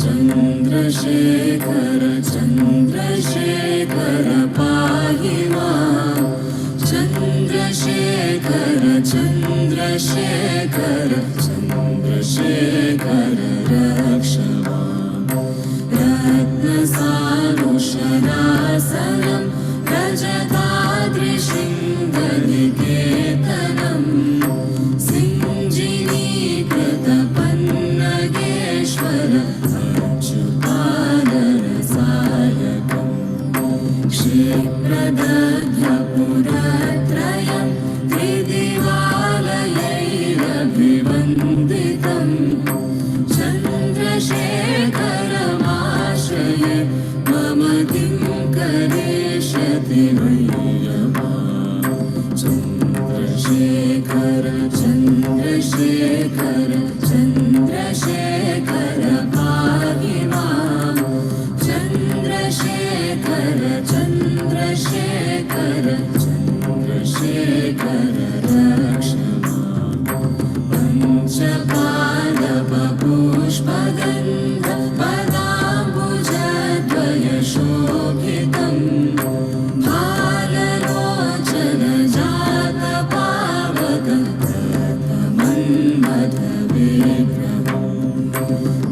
चन्द्रशेखर चन्द्रशेखर पाहि मां चन्द्रशेखर चन्द्रशेखर चन्द्रशेखर रक्ष मां रत्नसानुशरासनं रजताद्रिशृङ्गनिकेतनं सिञ्जिनीकृतपन्नगेश्वर क्षिप्रदध्वपुरत्रयं त्रिदिवालयैरभिवन्दितं चन्द्रशेखरमाश्रये मम किं करिष्यति मह्यमां चन्द्रशेखर चन्द्रशेखर चन्द्रशेखर पाहि मां चन्द्रशेखर चन्द्रशेखर चन्द्रशेखर रक्ष मां पञ्चपादपपुष्पगन्ध पदाम्बुजद्वयशोभितं भाललोचनजातपावकं रत्नमन्मथविग्रहम्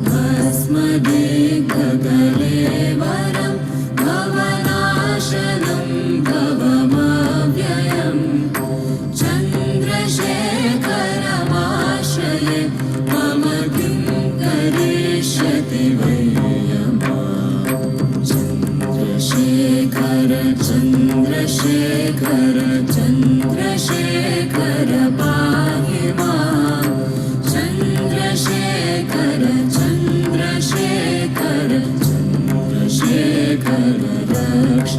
भस्मदिग्धकलेवरं भवनाशनं भवमव्ययं चन्द्रशेखरमाश्रये मम किं करिष्यति मह्यमां चन्द्रशेखर चन्द्रशेखर चन्द्रशेखर पाहि मां चन्द्रशेखर चन्द्रशेखर चन्द्रशेखर रक्ष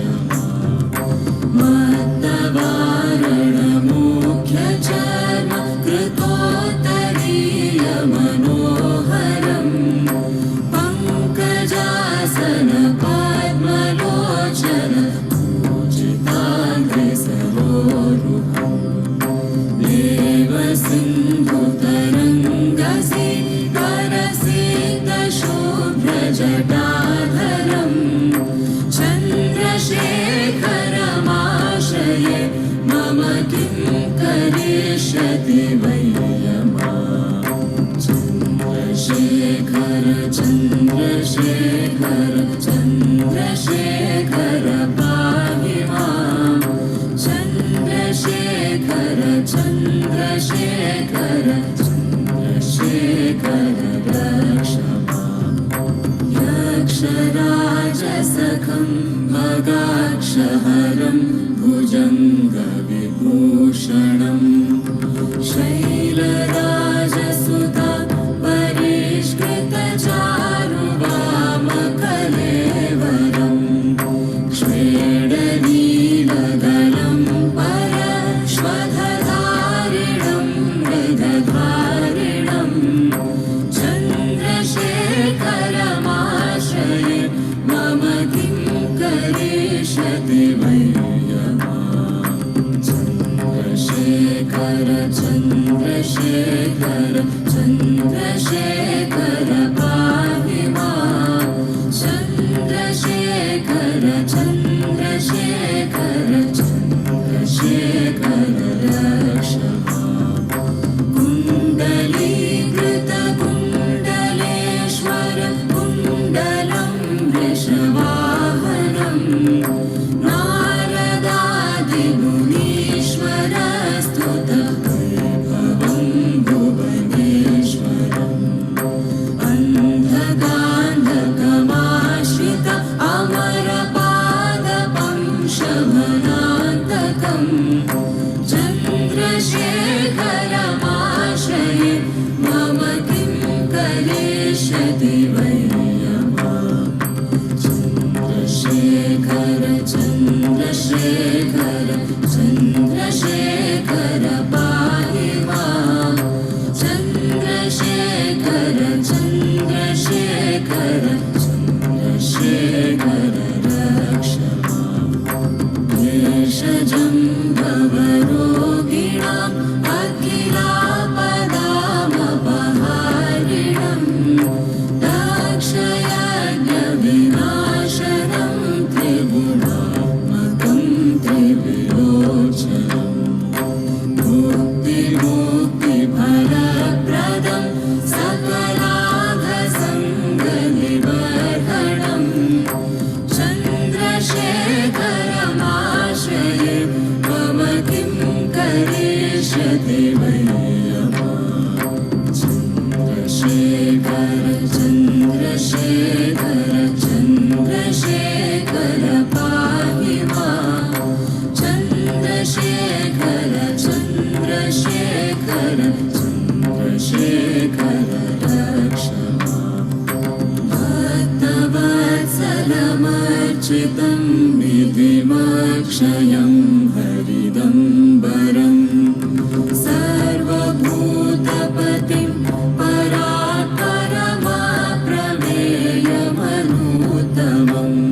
मत्तवारणमुख्यचर्म कृतोत्तरीयमनोहरं पङ्कजासन पद्मलोचन पूजिताग्रसरोरुहम् देवसिन्धुतरङ्गसिद्धरसिद्धशुभ्रजटाधरं चन्द्रशेखरमाश्रये मम किं करिष्यति मह्यमां चन्द्रशेखर चन्द्रशेखर चन्द्रशेखर पाहि मां चन्द्रशेखर चन्द्रशेखर चन्द्रशेखर रक्ष मां वृषराजसखं मगाक्षहरं भुजङ्गविभूषणम् शैलराजसुता परिष्कृतचारुवामकलेवरम् श्वेडनीलगलं परश्वधधारिणं मृगधारिणम् चन्द्रशेखरमाश्रये मम किं करिष्यति वै चन्द्रशेखर चन्द्रशेखर चन्द्रशेखर पाहि मां चन्द्रशेखर चन्द्रशेखर चन्द्रशेखर रक्ष कुण्डलीकृतकुण्डलेश्वर कुण्डलं वृषवाहनम् नारदादिमुनीश्वरस्तुत वैभवं भुवनेश्वरम् अन्धकान्धकमाश्रित अमरपादपं शमनान्तकम् चन्द्रशेखरमाश्रये मम किं करिष्यति वै चन्द्रशेखर चन्द्रशेखर चन्द्रशेखर पाहि मां चन्द्रशेखर चन्द्रशेखर चन्द्रशेखर रक्ष भेषजं भवरोगिणाम् अखिलापदामपहारिणम् दक्षयज्ञविनाशनं त्रिगुणात्मकं त्रिविलोचनम् मुक्तिफलप्रदं सकलाघसङ्गनिवर्हणम् चन्द्रशेखरमाश्रये मम किं करिष्यति वै चन्द्रशेखर चन्द्रशेखर चन्द्रशेखर पाहि मां चन्द्रशेखर चन्द्रशेखर चन्द्रशेखर रक्ष भक्तवत्सलमर्चितं निधिमक्षयं हरिदम्बरम् सर्वभूतपतिं परात्परमप्रमेयमनूतमम्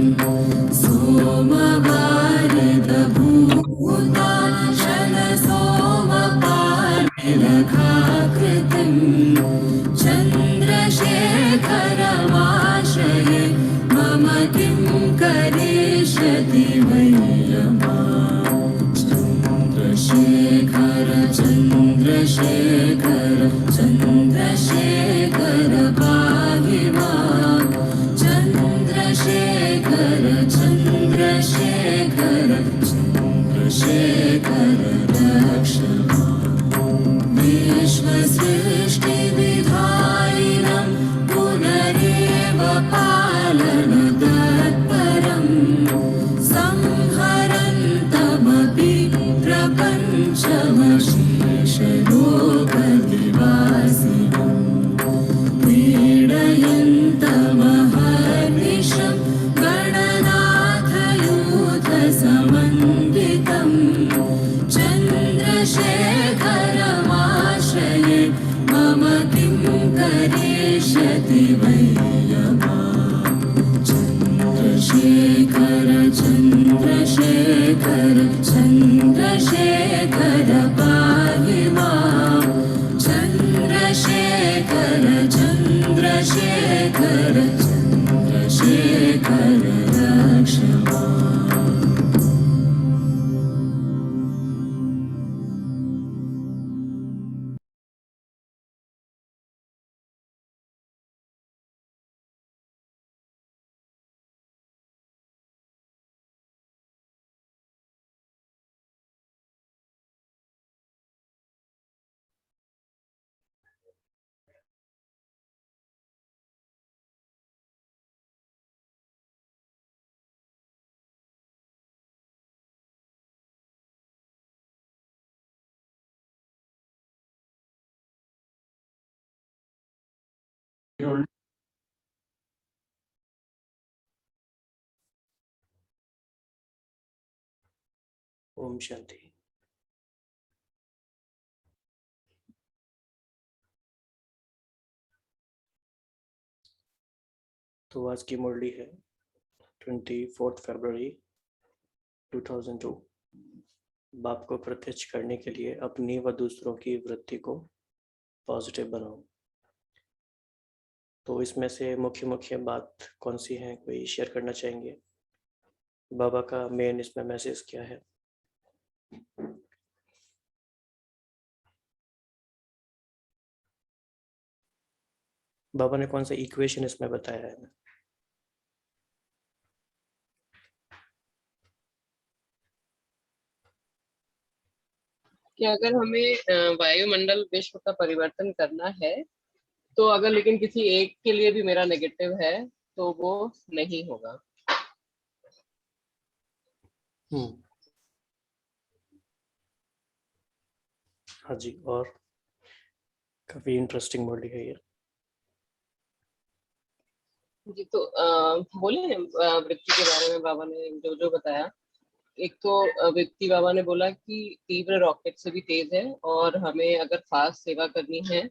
सोमवारिदभूताशनसोमपाणिरखाकृतिम् चन्द्रशेखरमाश्रये मम किं करिष्यति वै चन्द्रशेखर चन्द्रशेखर चन्द्रशेखर पाहि मां चन्द्रशेखर चन्द्रशेखर चन्द्रशेखर रक्ष विश्वसृष्टिविधायिनं पुनरेव पालनतत्परं संहरन्तमपि प्रपञ्चमशेषलोकनिवासिनं पीडयन्तमहर्निशं गणनाथयूथसमन्वितं चन्द्रशेखरमाश्रये मम किं करिष्यति वै चन्द्रशेखर चन्द्रशेखर चन्द्रशेखर पाहि मां चन्द्रशेखर चन्द्रशेखर चन्द्रशेखर रक्ष ओम शांति। तो आज की मुरली है 24 फरवरी 2002। बाप को प्रत्यक्ष करने के लिए अपनी व दूसरों की वृत्ति को पॉजिटिव बनाओ। तो इसमें से मुख्य मुख्य बात कौन सी है, कोई शेयर करना चाहेंगे? बाबा का मेन इसमें मैसेज क्या है? बाबा ने कौन सा इक्वेशन इसमें बताया है? कि अगर हमें वायुमंडल विश्व का परिवर्तन करना है तो अगर लेकिन किसी एक के लिए भी मेरा नेगेटिव है तो वो नहीं होगा। हाँ जी, और काफी इंटरेस्टिंग मुरली है ये। जी तो बोले वृत्ति के बारे में बाबा ने जो जो बताया। एक तो वृत्ति बाबा ने बोला कि तीव्र रॉकेट से भी तेज है और हमें अगर फास्ट सेवा करनी है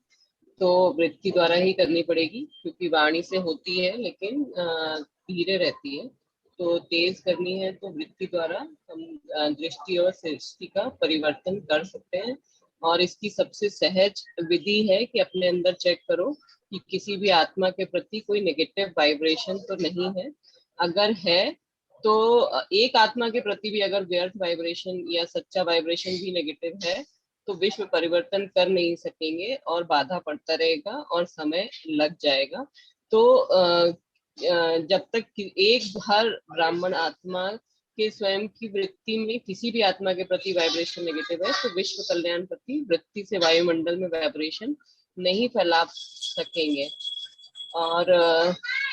तो वृत्ति द्वारा ही करनी पड़ेगी, क्योंकि वाणी से होती है लेकिन धीरे रहती है। तो तेज करनी है तो वृत्ति द्वारा हम दृष्टि और सृष्टि का परिवर्तन कर सकते हैं। और इसकी सबसे सहज विधि है कि अपने अंदर चेक करो कि किसी भी आत्मा के प्रति कोई नेगेटिव वाइब्रेशन तो नहीं है। अगर है तो एक आत्मा के प्रति भी अगर व्यर्थ वाइब्रेशन या सच्चा वाइब्रेशन भी नेगेटिव है तो विश्व परिवर्तन कर नहीं सकेंगे और बाधा पड़ता रहेगा और समय लग जाएगा। तो जब तक एक हर ब्राह्मण आत्मा के स्वयं की वृत्ति में किसी भी आत्मा के प्रति वाइब्रेशन नेगेटिव है तो विश्व कल्याण प्रति वृत्ति से वायुमंडल में वाइब्रेशन नहीं फैला सकेंगे। और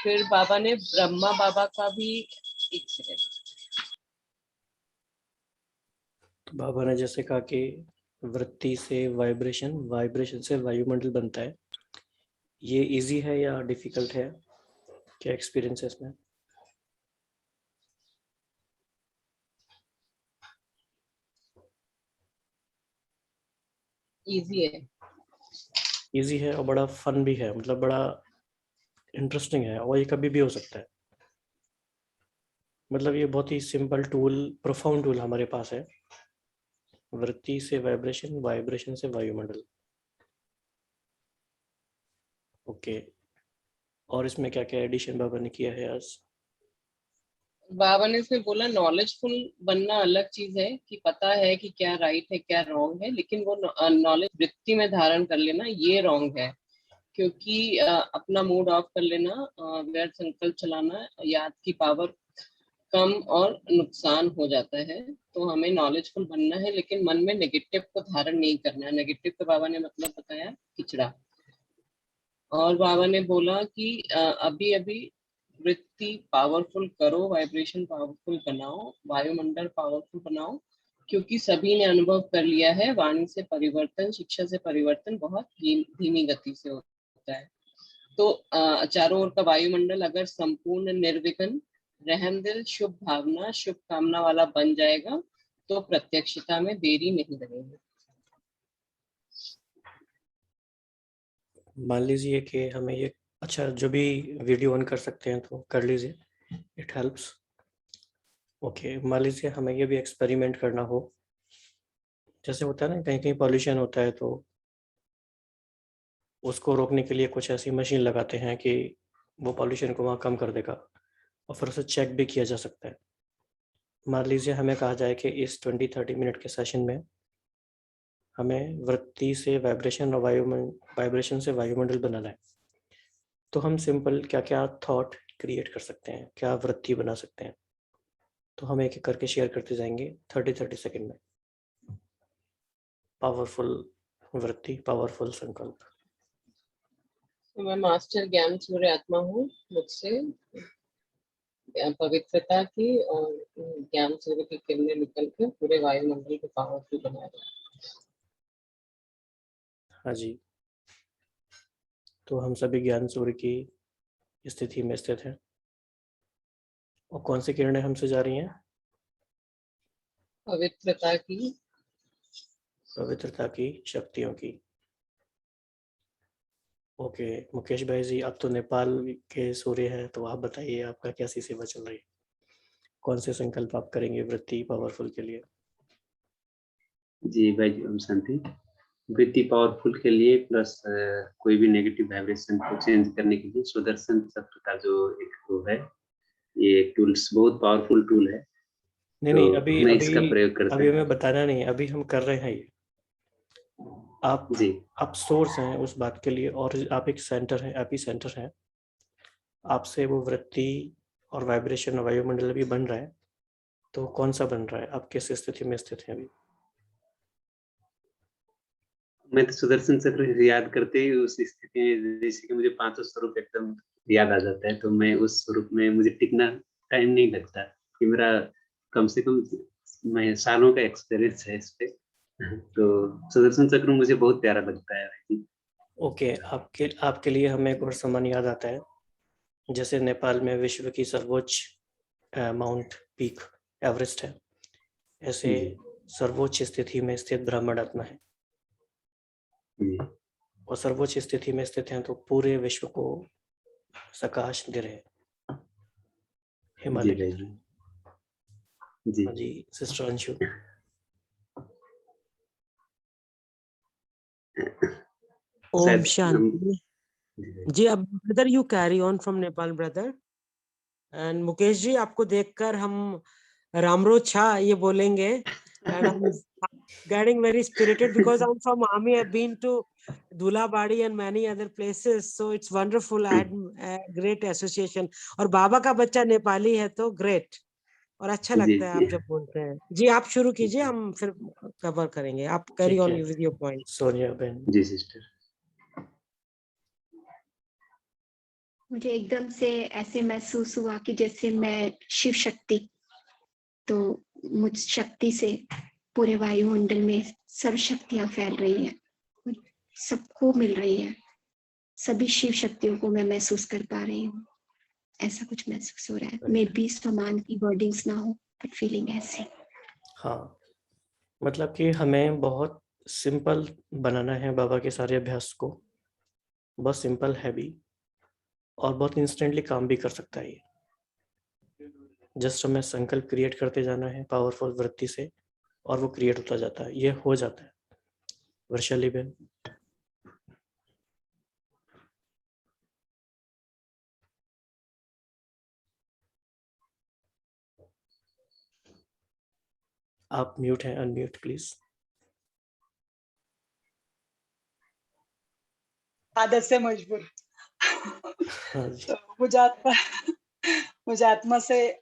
फिर बाबा ने ब्रह्मा बाबा का भी एक सेकंड। तो बाबा ने जैसे कहा कि वृत्ति से वाइब्रेशन, वाइब्रेशन से वायुमंडल बनता है, ये इजी है या डिफिकल्ट है? क्या एक्सपीरियंस है इसमें? इजी है। इजी है और बड़ा फन भी है, मतलब बड़ा इंटरेस्टिंग है, और ये कभी भी हो सकता है। मतलब ये बहुत ही सिंपल टूल, प्रोफाउंड टूल हमारे पास है। वृत्ति से वाइब्रेशन, वाइब्रेशन से वायुमंडल। ओके, और इसमें क्या क्या एडिशन बाबा ने किया है आज? बाबा ने इसमें बोला नॉलेजफुल बनना अलग चीज है कि पता है कि क्या राइट है क्या रॉन्ग है, लेकिन वो नॉलेज वृत्ति में धारण कर लेना ये रॉन्ग है। क्योंकि अपना मूड ऑफ कर लेना, व्यर्थ संकल्प चलाना, याद की पावर कम और नुकसान हो जाता है। तो हमें नॉलेजफुल बनना है लेकिन मन में नेगेटिव को धारण नहीं करना है। नेगेटिव का बाबा ने मतलब बताया किचड़ा। और बाबा ने बोला कि अभी अभी वृत्ति पावरफुल करो, वाइब्रेशन पावरफुल बनाओ, वायुमंडल पावरफुल बनाओ, क्योंकि सभी ने अनुभव कर लिया है वाणी से परिवर्तन, शिक्षा से परिवर्तन बहुत धीमी गति से होता है। तो चारों ओर का वायुमंडल अगर संपूर्ण निर्विघ्न, रहमदिल, शुभ भावना, शुभ कामना वाला बन जाएगा तो प्रत्यक्षता में देरी नहीं लगेगी। मान लीजिए कि हमें ये, अच्छा जो भी वीडियो ऑन कर सकते हैं तो कर लीजिए, इट हेल्प्स। ओके, मान लीजिए हमें ये भी एक्सपेरिमेंट करना हो, जैसे होता है ना कहीं कहीं पॉल्यूशन होता है तो उसको रोकने के लिए कुछ ऐसी मशीन लगाते हैं कि वो पॉल्यूशन को वहाँ कम कर देगा, और फिर उसे चेक भी किया जा सकता है। मान लीजिए हमें कहा जाए कि इस 20-30 मिनट के सेशन में हमें वृत्ति से वाइब्रेशन और वाइब्रेशन से वायुमंडल बनाना है, तो हम सिंपल क्या क्या थॉट क्रिएट कर सकते हैं, क्या वृत्ति बना सकते हैं? तो हम एक एक करके शेयर करते जाएंगे 30-30 सेकंड में। पावरफुल वृत्ति, पावरफुल संकल्प। तो मैं मास्टर ज्ञान सूर्य आत्मा हूँ। मुझसे पवित्रता की और ज्ञान सूर्य की किरणें निकल के पूरे वायुमंडल को पावरफुल बना रहे हैं। हाँ जी, तो हम सभी ज्ञान सूर्य की स्थिति में स्थित हैं। और कौन सी किरणें हमसे जा रही हैं? पवित्रता की शक्तियों की। ओके मुकेश भाई जी, आप तो नेपाल के सूर्य हैं, तो आप बताइए आपका कैसी सेवा चल रही है, कौन से संकल्प आप करेंगे वृत्ति पावरफुल के लिए? जी भाई जी, ओम शांति। वृत्ति पावरफुल के लिए प्लस कोई भी नेगेटिव वाइब्रेशन को चेंज करने के लिए सुदर्शन चक्र का जो एक वो है, ये टूल्स बहुत पावरफुल टूल है। नहीं तो नहीं, अभी मैं अभी इसका प्रयोग करता अभी हूँ। हमें बताना नहीं, अभी हम कर रहे हैं ये। आप जी आप सोर्स हैं उस बात के लिए, और आप एक सेंटर हैं, एपी सेंटर हैं। आपसे वो वृत्ति और वाइब्रेशन वायुमंडल भी बन रहा है, तो कौन सा बन रहा है, आप किस स्थिति में स्थित हैं अभी? मैं तो सुदर्शन चक्र याद करते ही उस स्थिति में जैसे कि मुझे पांचों स्वरूप एकदम याद आ जाता है, तो मैं उस स्वरूप में मुझे टिकना टाइम नहीं लगता कि मेरा कम से कम मैं सालों का एक्सपीरियंस है इस पे। तो सुदर्शन चक्र मुझे बहुत प्यारा लगता है। ओके, आपके लिए हमें एक और सम्मान याद आता है। जैसे नेपाल में विश्व की सर्वोच्च माउंट पीक एवरेस्ट है, ऐसे सर्वोच्च स्थिति में स्थित ब्राह्मण आत्मा है, और सर्वोच्च स्थिति में स्थित हैं तो पूरे विश्व को प्रकाश दे रहे हैं हिमालय की तरह। जी हाँ जी सिस्टर अंशु। Om Shanti. जी अब brother you carry on from Nepal brother. And Mukesh ji आपको देखकर हम रामरो छा ये बोलेंगे। And I am getting very spirited because I'm from army. I've been to Dhulabadi and many other places, so it's wonderful. I had a great association. और बाबा का बच्चा नेपाली है तो ग्रेट, और अच्छा लगता है आप जब बोलते हैं। जी आप शुरू कीजिए, हम फिर कवर करेंगे। आप carry on with your point. Sonia बहन। जी सिस्टर। मुझे एकदम से ऐसे महसूस हुआ कि जैसे मैं शिव शक्ति, तो मुझ शक्ति से पूरे वायुमंडल में सब शक्तियां फैल रही हैं, सबको मिल रही है, सभी शिव शक्तियों को मैं महसूस कर पा रही हूँ। ऐसा कुछ महसूस हो रहा है। मे बी समान की वर्डिंग्स ना हो, बट फीलिंग ऐसे। हाँ, मतलब कि हमें बहुत सिंपल बनाना है बाबा के सारे अभ्यास को। बहुत सिंपल है भी, और बहुत इंस्टेंटली काम भी कर सकता है ये। जस्ट हमें संकल्प क्रिएट करते जाना है पावरफुल वृत्ति से, और वो क्रिएट होता जाता है, ये हो जाता है। वर्षाली बहन। आप म्यूट हैं, अनम्यूट प्लीज। आदत से मजबूर। हाँ जी। तो मुझे आत्मा से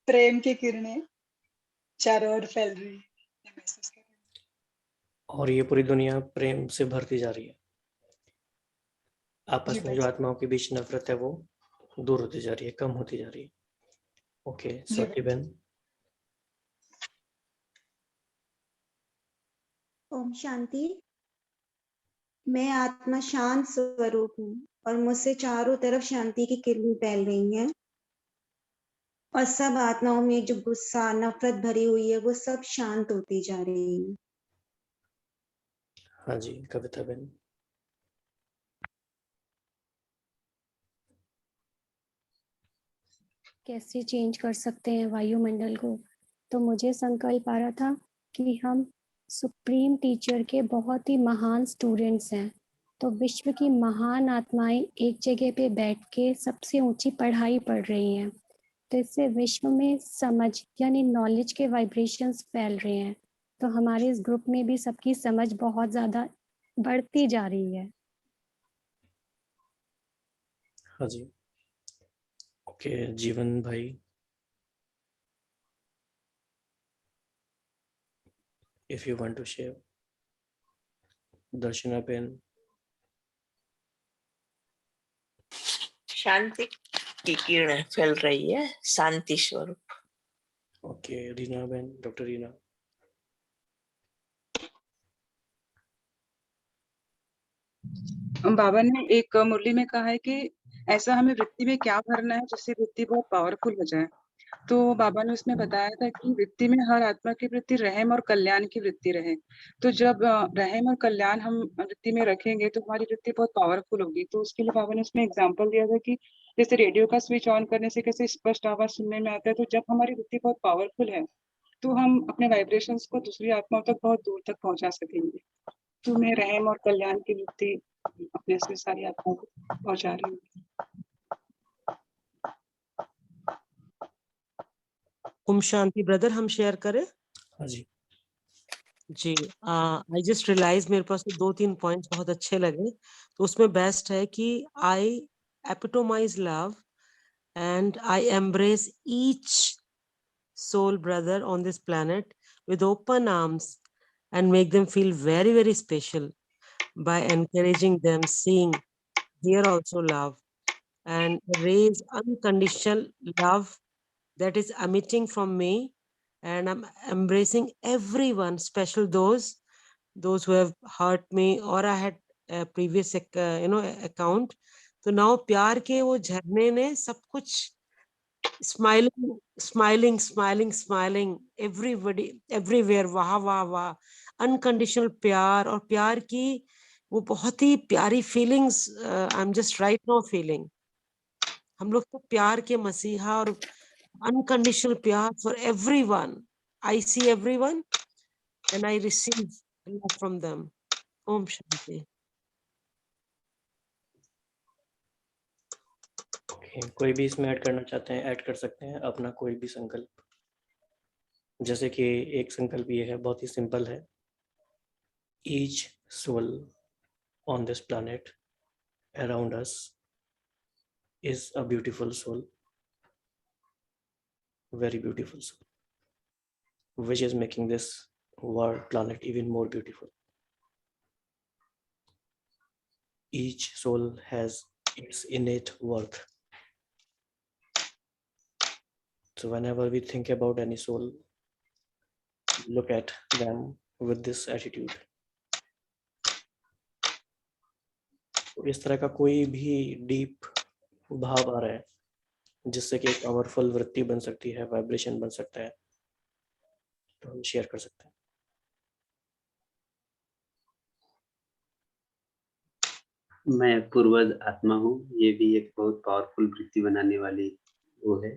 प्रेम की किरणें चारों ओर फैल रही है, महसूस कर रही हूं। और ये पूरी दुनिया प्रेम से भरती जा रही है। आपस में जो आत्माओं के बीच नफरत है वो दूर होती जा रही है, कम होती जा रही है। ओके स्वाति बहन। ओम शांति। मैं आत्मा शांत स्वरूप हूँ और मुझसे चारों तरफ शांति की किरण फैल रही है, और सब आत्माओं में जो गुस्सा नफरत भरी हुई है वो सब शांत होती जा रही है। हाँ जी कविता बहन। कैसे चेंज कर सकते हैं वायुमंडल को? तो मुझे संकल्प आ रहा था कि हम सुप्रीम टीचर के बहुत ही महान स्टूडेंट्स हैं, तो विश्व की महान आत्माएं एक जगह पे बैठ के सबसे ऊंची पढ़ाई पढ़ रही हैं, तो इससे विश्व में समझ यानी नॉलेज के वाइब्रेशंस फैल रहे हैं, तो हमारे इस ग्रुप में भी सबकी समझ बहुत ज़्यादा बढ़ती जा रही है। हाँ जी ओके जीवन भाई। If you want to share. Darshana बहन। शांति की किरणें फैल रही है, शांति स्वरूप। ओके रीना बहन, डॉक्टर रीना। बाबा ने एक मुरली में कहा है कि ऐसा हमें वृत्ति में क्या भरना है जिससे वृत्ति बहुत पावरफुल हो जाए। तो बाबा ने उसमें बताया था कि वृत्ति में हर आत्मा के प्रति रहम और कल्याण की वृत्ति रहे। तो जब रहम और कल्याण हम वृत्ति में रखेंगे तो हमारी वृत्ति बहुत पावरफुल होगी। तो उसके लिए बाबा ने उसमें एग्जांपल दिया था कि जैसे रेडियो का स्विच ऑन करने से कैसे स्पष्ट आवाज सुनने में आता है, तो जब हमारी वृत्ति बहुत पावरफुल है तो हम अपने वाइब्रेशंस को दूसरी आत्माओं तक बहुत दूर तक पहुंचा सकेंगे। तो मैं रहम और कल्याण की वृत्ति अपने से सारी आत्माओं को पहुंचा रही हूँ। ओम शांति ब्रदर, हम शेयर करें? हाँ जी। जी, आई जस्ट रियलाइज मेरे पास तो 2-3 पॉइंट्स बहुत अच्छे लगे। तो उसमें बेस्ट है कि I epitomise love and I embrace each soul brother on this planet with open arms and make them feel very, very special by encouraging them, seeing here also love, and raise unconditional love that is emitting from me, and I'm embracing everyone, special those who have hurt me or I had a previous account. तो now प्यार के वो झरने ने सब कुछ smiling everybody everywhere, वाह वाह वाह, अनकंडीशनल प्यार। और प्यार की वो बहुत ही प्यारी feelings I am just right now feeling. हम लोग तो प्यार के मसीहा और अनकंडीशनल प्यार for everyone. I see everyone and I receive love from them. ओम शांति। कोई भी इसमें ऐड करना चाहते हैं ऐड कर सकते हैं अपना कोई भी संकल्प। जैसे कि एक संकल्प ये है, बहुत ही सिंपल है, each soul on this planet around us is a beautiful soul, very beautiful soul, which is making this world planet even more beautiful. Each soul has its innate worth. So whenever we think about any soul, look at them with this attitude. तो इस तरह का कोई भी deep भाव आ रहा है जिससे कि एक पावरफुल वृत्ति बन सकती है, वाइब्रेशन बन सकता है, तो हम शेयर कर सकते हैं। मैं पूर्वज आत्मा हूँ, ये भी एक बहुत पावरफुल वृत्ति बनाने वाली वो है।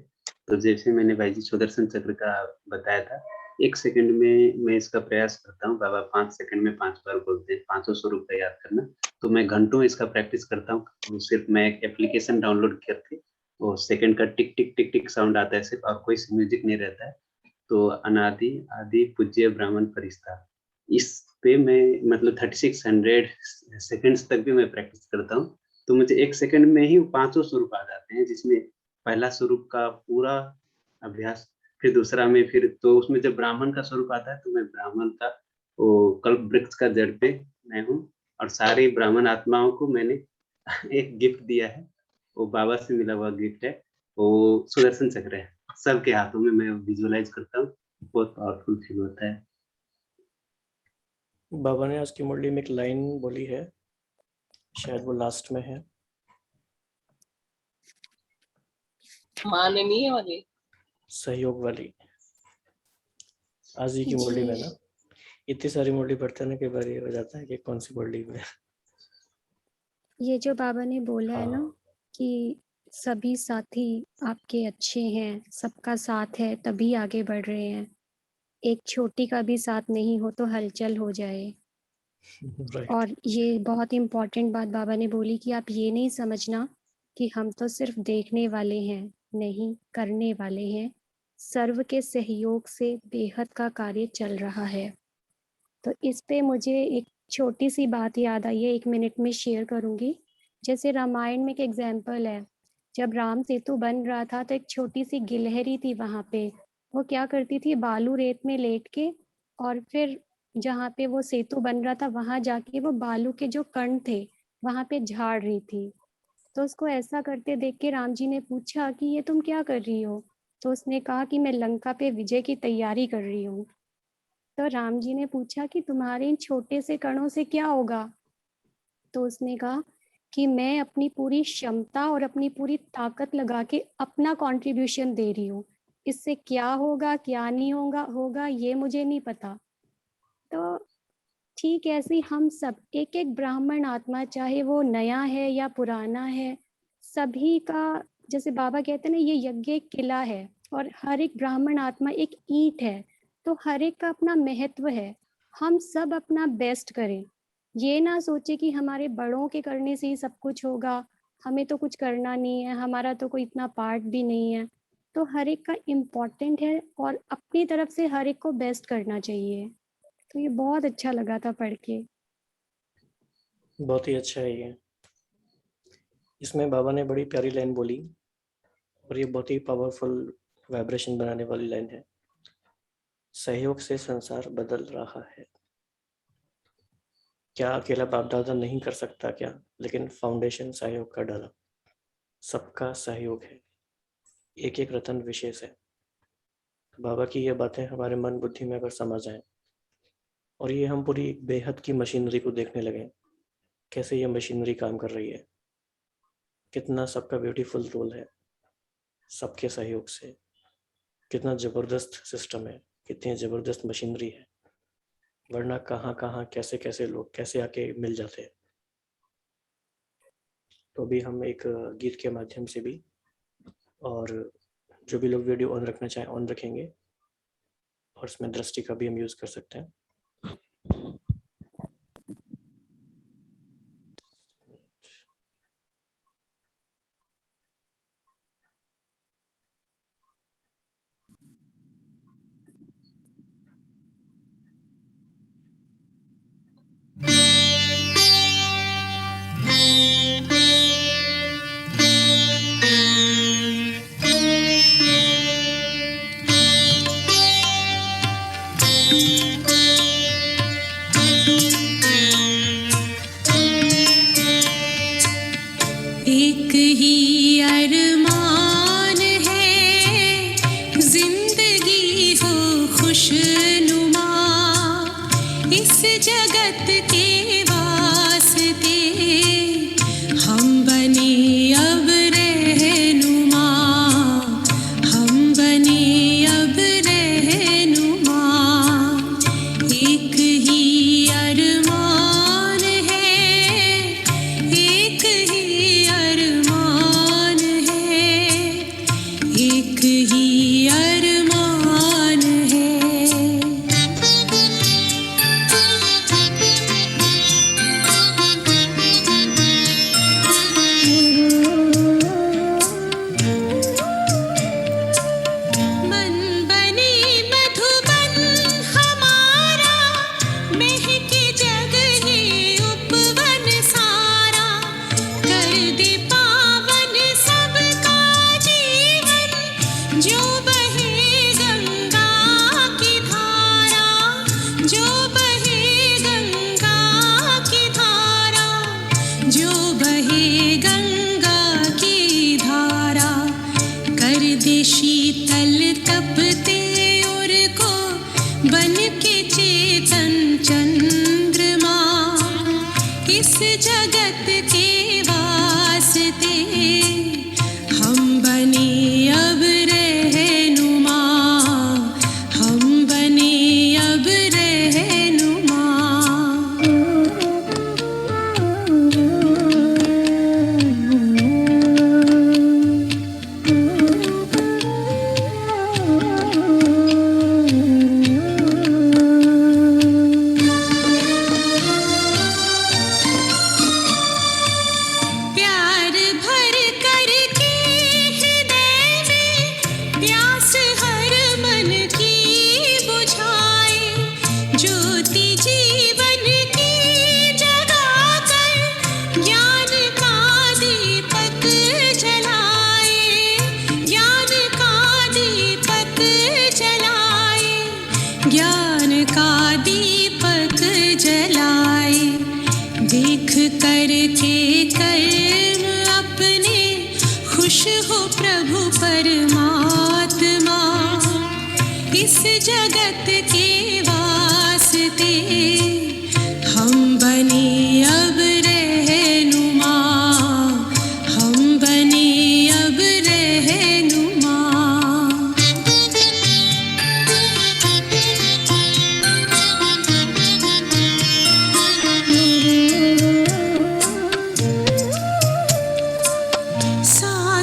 तो जैसे मैंने भाई जी सुदर्शन चक्र का बताया था, 1 सेकंड में मैं इसका प्रयास करता हूँ। बाबा 5 सेकंड में 5 बार बोलते हैं, 500 स्वरूप का याद करना। तो मैं घंटों इसका प्रैक्टिस करता हूँ। सिर्फ मैं एक एप्लीकेशन डाउनलोड करके वो सेकंड का टिक टिक टिक टिक साउंड आता है सिर्फ, और कोई म्यूजिक नहीं रहता है। तो अनादि आदि पूज्य ब्राह्मण फरिश्ता, इस पे मैं मतलब 3600 सेकंड्स तक भी मैं प्रैक्टिस करता हूँ। तो मुझे 1 सेकंड में ही 500 स्वरूप आ जाते हैं, जिसमें पहला स्वरूप का पूरा अभ्यास, फिर दूसरा में, फिर तो उसमें जब ब्राह्मण का स्वरूप आता है तो मैं ब्राह्मण का वो कल्प वृक्ष का जड़ पे मैं हूँ, और सारी ब्राह्मण आत्माओं को मैंने एक गिफ्ट दिया है, वो बाबा से मिला हुआ गिफ्ट है, वो सुदर्शन चक्र है। सबके हाथों में मैं विजुअलाइज करता हूँ, बहुत पावरफुल फील होता है। बाबा ने आज की मुरली में एक लाइन बोली है, शायद वो लास्ट में है, माननीय वाली, सहयोग वाली। आज ही की मुरली में ना इतनी सारी मुरली पढ़ते ना, कई बार ये हो जाता है कि कौन सी मुरली में। ये जो बाबा ने बोला है ना कि सभी साथी आपके अच्छे हैं, सबका साथ है तभी आगे बढ़ रहे हैं, एक छोटी का भी साथ नहीं हो तो हलचल हो जाए। और ये बहुत इम्पोर्टेंट बात बाबा ने बोली कि आप ये नहीं समझना कि हम तो सिर्फ देखने वाले हैं, नहीं, करने वाले हैं। सर्व के सहयोग से बेहद का कार्य चल रहा है। तो इस पे मुझे एक छोटी सी बात याद आई है, 1 मिनट में शेयर करूँगी। जैसे रामायण में एक एग्जाम्पल है, जब राम सेतु बन रहा था तो एक छोटी सी गिलहरी थी वहाँ पे। वो क्या करती थी, बालू रेत में लेट के और फिर जहाँ पे वो सेतु बन रहा था वहाँ जाके वो बालू के जो कण थे वहाँ पे झाड़ रही थी। तो उसको ऐसा करते देख के राम जी ने पूछा कि ये तुम क्या कर रही हो? तो उसने कहा कि मैं लंका पे विजय की तैयारी कर रही हूँ। तो राम जी ने पूछा कि तुम्हारे इन छोटे से कणों से क्या होगा? तो उसने कहा कि मैं अपनी पूरी क्षमता और अपनी पूरी ताकत लगा के अपना कंट्रीब्यूशन दे रही हूँ, इससे क्या होगा क्या नहीं होगा ये मुझे नहीं पता। तो ठीक ऐसे ही हम सब एक एक ब्राह्मण आत्मा, चाहे वो नया है या पुराना है, सभी का, जैसे बाबा कहते हैं ना, ये यज्ञ एक किला है और हर एक ब्राह्मण आत्मा एक ईंट है, तो हर एक का अपना महत्व है। हम सब अपना बेस्ट करें, ये ना सोचे कि हमारे बड़ों के करने से ही सब कुछ होगा, हमें तो कुछ करना नहीं है, हमारा तो कोई इतना पार्ट भी नहीं है। तो हर एक का इम्पोर्टेंट है और अपनी तरफ से हर एक को बेस्ट करना चाहिए। तो ये बहुत अच्छा लगा था पढ़ के। बहुत ही अच्छा है ये। इसमें बाबा ने बड़ी प्यारी लाइन बोली और ये बहुत ही पावरफुल वाइब्रेशन बनाने वाली लाइन है। सहयोग से संसार बदल रहा है। क्या अकेला बाप दादा नहीं कर सकता क्या? लेकिन फाउंडेशन सहयोग का डाला, सबका सहयोग है, एक एक रतन विशेष है। बाबा की ये बातें हमारे मन बुद्धि में अगर समा जाएं और ये हम पूरी बेहद की मशीनरी को देखने लगें, कैसे ये मशीनरी काम कर रही है, कितना सबका ब्यूटीफुल रोल है, सबके सहयोग से, कितना ज़बरदस्त सिस्टम है, कितनी ज़बरदस्त मशीनरी है, वरना कहाँ कहाँ कैसे कैसे लोग कैसे आके मिल जाते हैं। तो अभी हम एक गीत के माध्यम से भी, और जो भी लोग वीडियो ऑन रखना चाहें ऑन रखेंगे, और इसमें दृष्टि का भी हम यूज़ कर सकते हैं। एक ही अरमान है जिंदगी हो खुशनुमा, इस जगत के वास्ते हम बने अब रहनुमा, हम बने अब रहनुमा। एक ही अरमान है, एक ही अरमान है, एक ही अरमान है। मन बने मधुबन हमारा, महके जग ये उपवन सारा, कर दे पावन सबका जीवन, जो बहे गंगा की धारा, जो बहे गंगा की धारा, जो बहे गंगा की धारा। कर दे शीतल तपते और को बन के चेतन चंद्रमा, इस जगत के वास्ते हम बने अब रहनुमा, हम बने अब रहनुमा। प्यार भर कर के हृदय में प्यास हर मन की बुझाए, ज्योति जीवन की जगा कर ज्ञान का दीपक जलाए, ज्ञान का दीपक जलाए, ज्ञान का दीपक जलाए। देख करके कर्म अपने खुश हो प्रभु परमात्मा, इस जगत के वास्ते हम बने अब रहनुमा, हम बने अब रहनुमा।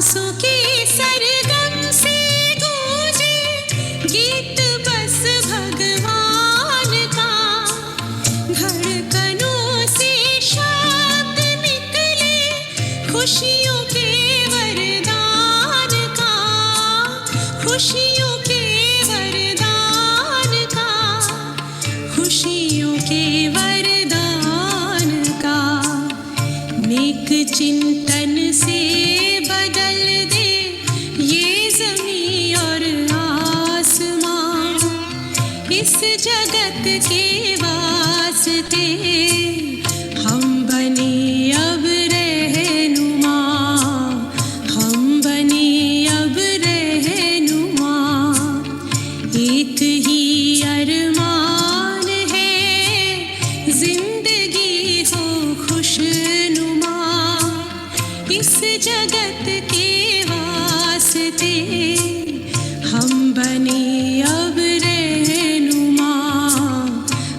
सांसों के सरगम से गूंजे गीत बस भगवान का, धड़कनों से शब्द निकले खुशियों के वरदान का, खुशियों के वरदान का, खुशियों के वरदान का। नेक चिंतन से बदल दे ये ज़मीं और आसमां, इस जगत के वास्ते हम बने अब रहनुमा, हम बने अब रहनुमा। एक ही अरमान है जिंदगी हो खुशनुमा, इस जगत के वास्ते हम बने अब रहनुमा,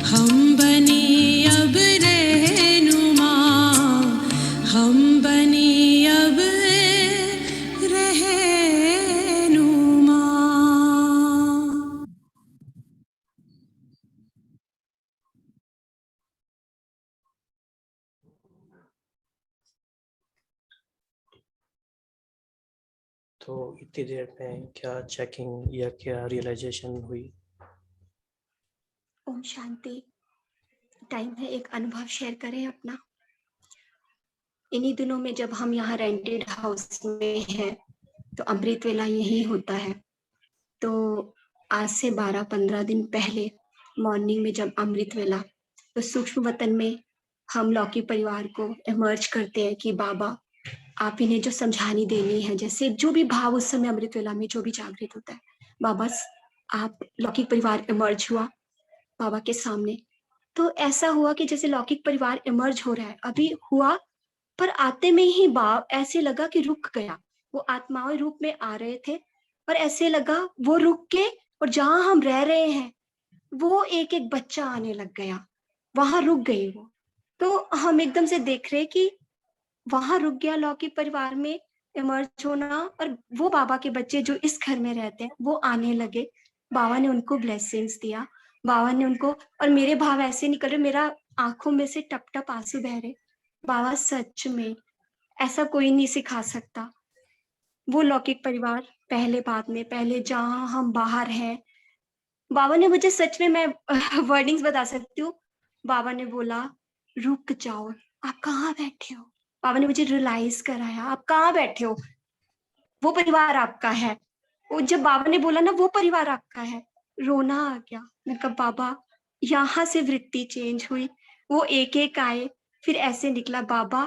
हम बने अब रहनुमा, हम बने अब रहनुमा। तो इतनी देर में क्या चेकिंग या क्या रियलाइजेशन हुई? ओम शांति। टाइम है एक अनुभव शेयर करें अपना। इन्हीं दिनों में जब हम यहाँ रेंटेड हाउस में हैं तो अमृत वेला यही होता है। तो आज से 12-15 दिन पहले मॉर्निंग में जब अमृत वेला, तो सूक्ष्म वतन में हम लौकिक परिवार को इमर्ज करते हैं कि बाबा आप इन्हें जो समझानी देनी है, जैसे जो भी भाव उस समय अमृत वेला में जो भी जागृत होता है, बाबा आप लौकिक परिवार इमर्ज हुआ बाबा के सामने। तो ऐसा हुआ कि जैसे लौकिक परिवार इमर्ज हो रहा है अभी हुआ, पर आते में ही बाप ऐसे लगा कि रुक गया। वो आत्माओं रूप में आ रहे थे और ऐसे लगा वो रुक के, और जहां हम रह रहे हैं वो एक एक बच्चा आने लग गया, वहां रुक गई वो। तो हम एकदम से देख रहे कि वहां रुक गया लौकिक परिवार में इमर्ज होना, और वो बाबा के बच्चे जो इस घर में रहते हैं वो आने लगे। बाबा ने उनको ब्लेसिंग्स दिया, बाबा ने उनको, और मेरे भाव ऐसे निकल रहे, मेरा आंखों में से टप टप आंसू बह रहे। बाबा सच में ऐसा कोई नहीं सिखा सकता। वो लौकिक परिवार पहले बाद में, पहले जहां हम बाहर हैं, बाबा ने मुझे सच में, मैं वर्डिंग्स बता सकती हूँ, बाबा ने बोला रुक जाओ, आप कहाँ बैठे हो। बाबा ने मुझे रियलाइज कराया आप कहाँ बैठे हो, वो परिवार आपका है। वो जब बाबा ने बोला ना वो परिवार आपका है, रोना आ गया। मैं कहा बाबा, यहाँ से वृत्ति चेंज हुई, वो एक एक आए, फिर ऐसे निकला बाबा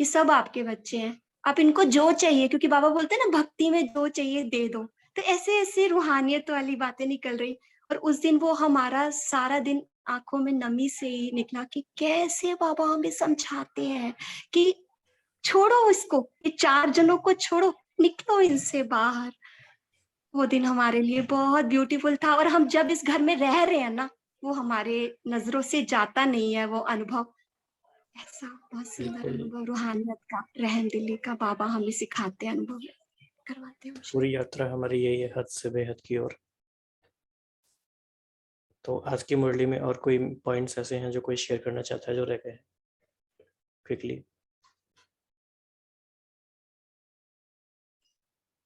ये सब आपके बच्चे हैं, आप इनको जो चाहिए, क्योंकि बाबा बोलते हैं ना भक्ति में जो चाहिए दे दो। तो ऐसे ऐसे रूहानियत वाली बातें निकल रही। और उस दिन वो हमारा सारा दिन आंखों में नमी से ही निकला कि कैसे बाबा हमें समझाते हैं कि छोड़ो इसको, ये 4 जनों को छोड़ो, निकलो इनसे बाहर। वो दिन हमारे लिए बहुत ब्यूटीफुल था। और हम जब इस घर में रह रहे हैं ना, वो हमारे नजरों से जाता नहीं है वो अनुभव। ऐसा बहुत सुंदर बिल्कुल। अनुभव रूहानियत का, रहम दिली का बाबा हमें सिखाते हैं, अनुभव करवाते हैं। पूरी यात्रा हमारी यही है, हद से बेहद की ओर। तो आज की मुरली में और कोई पॉइंट्स ऐसे हैं जो कोई शेयर करना चाहता है जो रह गए क्विकली?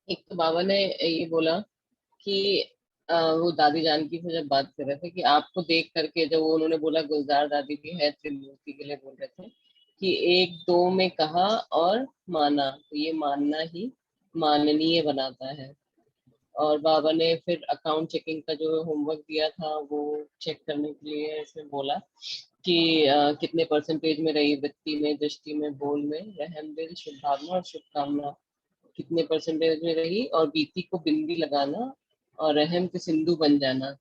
एक तो बाबा ने ये बोला कि वो दादी जानकी से जब बात कर रहे थे कि आपको देख करके, जब वो उन्होंने बोला गुलजार दादी भी है त्रिमूर्ति के लिए बोल रहे थे कि 1-2 में कहा और माना, तो ये मानना ही माननीय बनाता है। और बाबा ने फिर अकाउंट चेकिंग का जो होमवर्क दिया था वो चेक करने के लिए इसमें बोला कि कितने परसेंटेज में रही वृत्ति में, दृष्टि में, बोल में, रहम दिल, शुभ भावना और शुभकामना कितने परसेंटेज में रही, और बीती को बिंदी लगाना और रहम के सिंधु बन जाना।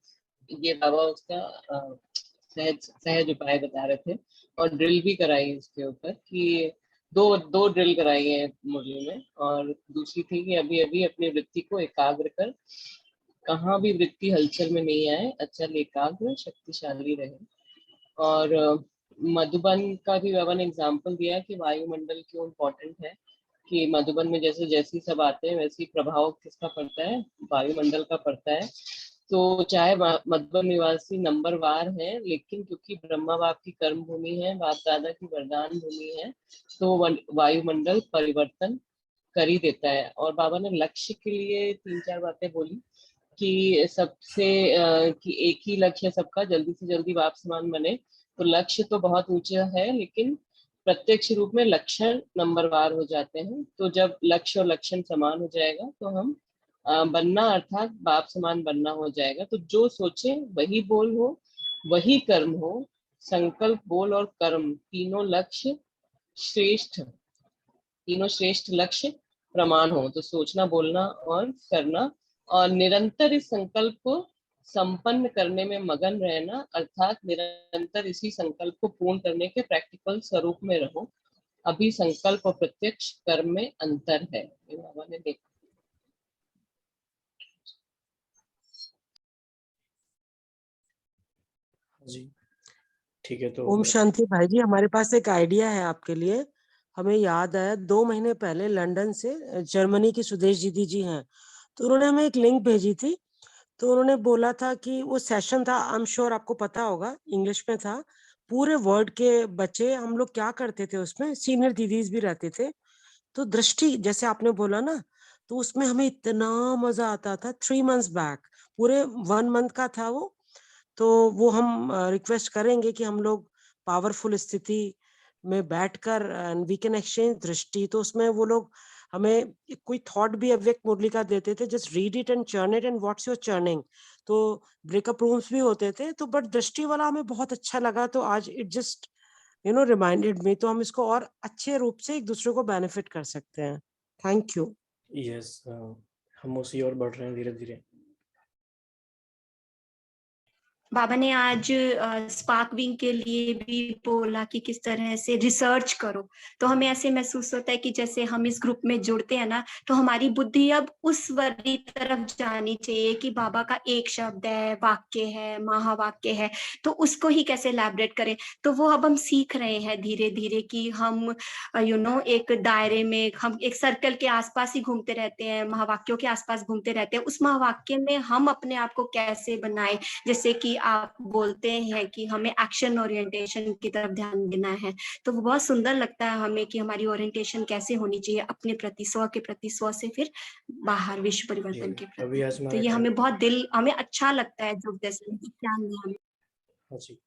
ये बाबा उसका सहज उपाय बता रहे थे। और ड्रिल भी कराई उसके ऊपर कि दो ड्रिल कराई है मुरली में। और दूसरी थी कि अभी अभी अपनी वृत्ति को एकाग्र कर, कहाँ भी वृत्ति हलचल में नहीं आए, अचल एकाग्र शक्तिशाली रहे। और मधुबन का भी बाबा ने एग्जाम्पल दिया कि वायुमंडल क्यों इम्पोर्टेंट है। कि मधुबन में जैसे जैसी सब आते हैं वैसी प्रभाव किसका पड़ता है, वायुमंडल का पड़ता है। तो चाहे मधुबन निवासी नंबरवार है, लेकिन क्योंकि ब्रह्मा बाप की कर्म भूमि है, बाप दादा की वरदान भूमि है, तो वायुमंडल परिवर्तन कर ही देता है। और बाबा ने लक्ष्य के लिए 3-4 बातें बोली कि सबसे कि एक ही लक्ष्य सबका, जल्दी से जल्दी बाप समान बने। तो लक्ष्य तो बहुत ऊंचा है, लेकिन प्रत्यक्ष रूप में लक्षण नंबरवार हो जाते हैं। तो जब लक्ष्य और लक्षण समान हो जाएगा तो हम बनना अर्थात बाप समान बनना हो जाएगा। तो जो सोचे वही बोल हो, वही कर्म हो। संकल्प, बोल और कर्म तीनों श्रेष्ठ लक्ष्य प्रमाण हो। तो सोचना, बोलना और करना, और निरंतर इस संकल्प को संपन्न करने में मगन रहना, अर्थात निरंतर इसी संकल्प को पूर्ण करने के प्रैक्टिकल स्वरूप में रहो। अभी संकल्प और प्रत्यक्ष कर्म में अंतर है, ये बाबा ने देखा। जी ठीक है। तो ओम शांति भाई जी, हमारे पास एक आइडिया है आपके लिए। हमें याद आया 2 महीने पहले लंदन से जर्मनी की सुदेश दीदी जी हैं, तो उन्होंने हमें एक लिंक भेजी थी। तो उन्होंने बोला था कि वो सेशन था, आई एम श्योर आपको पता होगा, इंग्लिश में था। पूरे वर्ल्ड के बच्चे, हम लोग क्या करते थे उसमें, सीनियर दीदीज भी रहते थे। तो दृष्टि जैसे आपने बोला ना, तो उसमें हमें इतना मजा आता था। 3 months बैक, पूरे 1 month का था वो। तो वो हम रिक्वेस्ट करेंगे कि हम लोग पावरफुल स्थिति में बैठकर एंड वी कैन एक्सचेंज दृष्टि। तो उसमें वो लोग हमें कोई थॉट भी अव्यक्त मुरली का देते थे, just read it and churn it and what's your churning. तो ब्रेकअप रूम्स भी होते थे। तो बट दृष्टि वाला हमें बहुत अच्छा लगा, तो आज इट जस्ट रिमाइंडेड मी। तो हम इसको और अच्छे रूप से एक दूसरे को बेनिफिट कर सकते हैं। Thank you. यस, हम उसी और बढ़ रहे हैं धीरे धीरे। बाबा ने आज स्पार्क विंग के लिए भी बोला कि किस तरह से रिसर्च करो। तो हमें ऐसे महसूस होता है कि जैसे हम इस ग्रुप में जुड़ते हैं ना, तो हमारी बुद्धि अब उस वाली तरफ जानी चाहिए कि बाबा का एक शब्द है, वाक्य है, महावाक्य है, तो उसको ही कैसे एलैबोरेट करें। तो वो अब हम सीख रहे हैं धीरे धीरे कि हम एक दायरे में, हम एक सर्कल के आसपास ही घूमते रहते हैं, महावाक्यों के आसपास घूमते रहते हैं। उस महावाक्य में हम अपने आप को कैसे बनाए, जैसे कि आप बोलते हैं कि हमें एक्शन ओरिएंटेशन की तरफ ध्यान देना है। तो वो बहुत सुंदर लगता है हमें कि हमारी ओरिएंटेशन कैसे होनी चाहिए अपने प्रति, स्व के प्रति, स्व से फिर बाहर विश्व परिवर्तन के अभी प्रति। तो ये हमें बहुत हमें अच्छा लगता है जो जैसे ज्ञान दिया। हाँ जी।